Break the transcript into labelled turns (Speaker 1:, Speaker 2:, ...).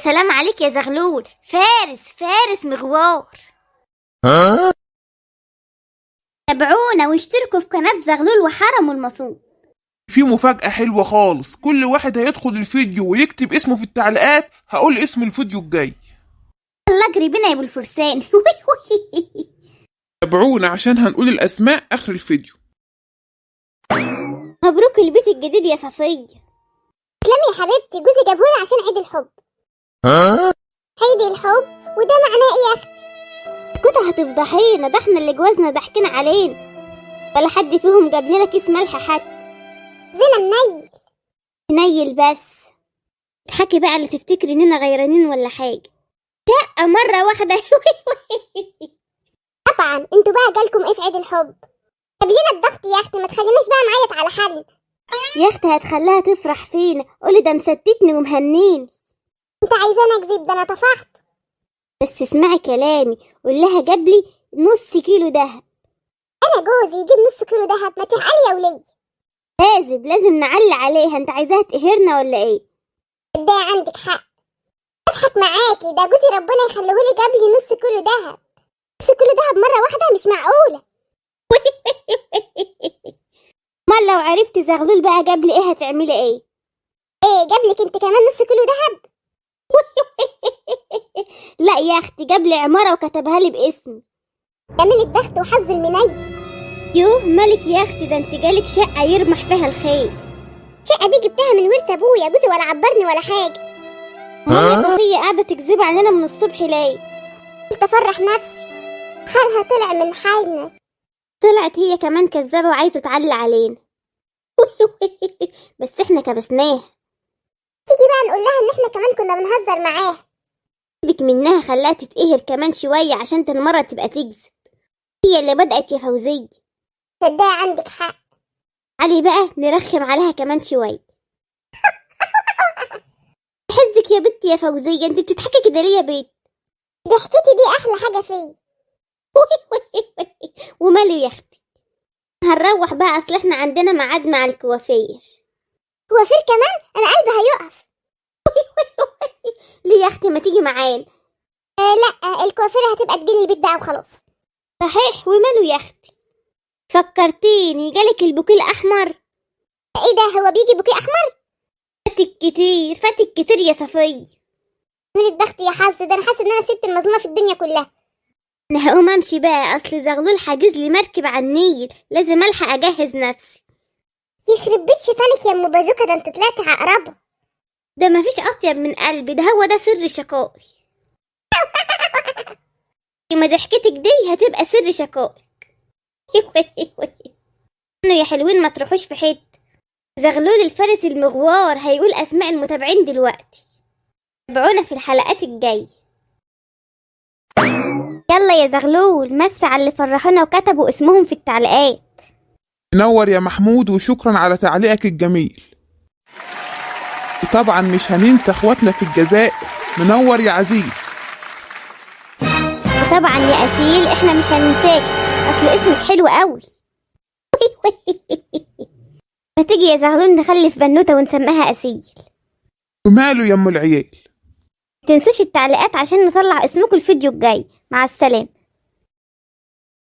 Speaker 1: سلام عليك يا زغلول، فارس مغوار. تابعونا واشتركوا في قناة زغلول وحرمه المصون.
Speaker 2: في مفاجأة حلوة خالص، كل واحد هيدخل الفيديو ويكتب اسمه في التعليقات هقول اسم الفيديو الجاي.
Speaker 1: الله اجري بينا يا ابو الفرسان.
Speaker 2: تابعونا عشان هنقول الأسماء آخر الفيديو.
Speaker 1: مبروك البيت الجديد يا صفية.
Speaker 3: تسلمي يا حبيبتي، جوزي جابهولي عشان عيد الحب. عيد الحب وده معناه ايه يا اختي؟
Speaker 1: كنت هتفضحينا، ده احنا اللي جوازنا ضحكين علينا، ولا حد فيهم جاب لنا كيس ملح حتى.
Speaker 3: زينة
Speaker 1: منيل بس. تحكي بقى اللي تفتكري اننا غيرانين ولا حاجة. دقة مرة واحدة.
Speaker 3: طبعا انتوا بقى جالكم ايه في عيد الحب؟ طب لينا الضغط يا اختي، ما تخليناش بقى نعيط على حل.
Speaker 1: يا اختي هتخليها تفرح فينا، قولي ده مستتني ومهنيني.
Speaker 3: انت عايزاني اكذب؟ ده انا طفحت.
Speaker 1: بس اسمعي كلامي، قول لها جابلي نص كيلو دهب.
Speaker 3: انا جوزي يجيب نص كيلو دهب؟ ما تحقلي يا ولية.
Speaker 1: لازم نعلي عليها. انت عايزاها تقهرنا ولا ايه؟
Speaker 3: ده عندك حق، اضحك معاكي، ده جوزي ربنا يخليهولي جابلي نص كيلو دهب. نص كيلو دهب مرة واحدة؟ مش معقولة.
Speaker 1: امال لو عرفت زغلول بقى جابلي ايه هتعملي ايه؟
Speaker 3: ايه جابلك انت كمان نص كيلو دهب؟
Speaker 1: لا يا اختي، جابلي عمارة وكتبها لي باسمي.
Speaker 3: جميل البخت وحظ المنيل.
Speaker 1: يوه مالك يا اختي، ده انت جالك شقة يرمح فيها الخير.
Speaker 3: الشقة دي جبتها من ورث ابويا، جوزي ولا عبرني ولا حاجة.
Speaker 1: يا صفية قاعدة تكذب علينا من الصبح ليه؟
Speaker 3: قلت افرح نفسي، حالها طلع من حالنا.
Speaker 1: طلعت هي كمان كذابة وعايزة تعلي علينا. بس احنا كبسناها.
Speaker 3: تيجي بقى نقول لها ان احنا كمان كنا بنهزر معاها.
Speaker 1: سيبك منها، خلاها تتقهر كمان شوية عشان المرة تبقى تكذب. هي اللي بدأت يا فوزية.
Speaker 3: تصدقي عندك حق.
Speaker 1: علي بقى نرخم عليها كمان شوية. حزك يا بنتي يا فوزية، انت بتضحكي كده ليه يا بنت؟
Speaker 3: ضحكتي دي احلى حاجة فيا.
Speaker 1: وماله يا اختي، هنروح بقى، اصل احنا عندنا ميعاد مع الكوافير.
Speaker 3: كوافير كمان؟ انا قلبي هيقف.
Speaker 1: ليه يا اختي ما تيجي معانا؟
Speaker 3: لا، الكوافير هتبقى تجيلي البيت بقى وخلاص.
Speaker 1: صحيح، وماله يا اختي، فكرتيني جالك البوكيه الاحمر.
Speaker 3: ايه ده، هو بيجي بوكيه احمر؟
Speaker 1: فاتك كتير يا صفية.
Speaker 3: من البخت يا حظ، ده انا حاسه ان انا ست المظلومه في الدنيا كلها.
Speaker 1: انا هقوم امشي بقى، اصل زغلول حاجز لي مركب على النيل، لازم الحق اجهز نفسي.
Speaker 3: يخرب بيت شيطانك يا ام بازوكه، ده انت طلعتي عقربه.
Speaker 1: ده مفيش اطيب من قلبي، ده هو ده سر شقائي. ما ضحكتك دي هتبقى سر شقائك. يا حلوين ما تروحوش في حته. زغلول الفارس المغوار هيقول اسماء المتابعين دلوقتي. تابعونا في الحلقات الجايه. يلا يا زغلول، مس على اللي فرحونا وكتبوا اسمهم في التعليقات.
Speaker 2: منور يا محمود، وشكرا على تعليقك الجميل. وطبعا مش هننسى اخواتنا في الجزائر. منور يا عزيز.
Speaker 1: وطبعا يا أسيل احنا مش هننساك، اصل اسمك حلو قوي. ما تيجي يا زغلول نخلف بنوتة ونسميها أسيل.
Speaker 2: وماله يا ام العيال.
Speaker 1: متنسوش التعليقات عشان نطلع اسمكم الفيديو الجاي. مع السلامة.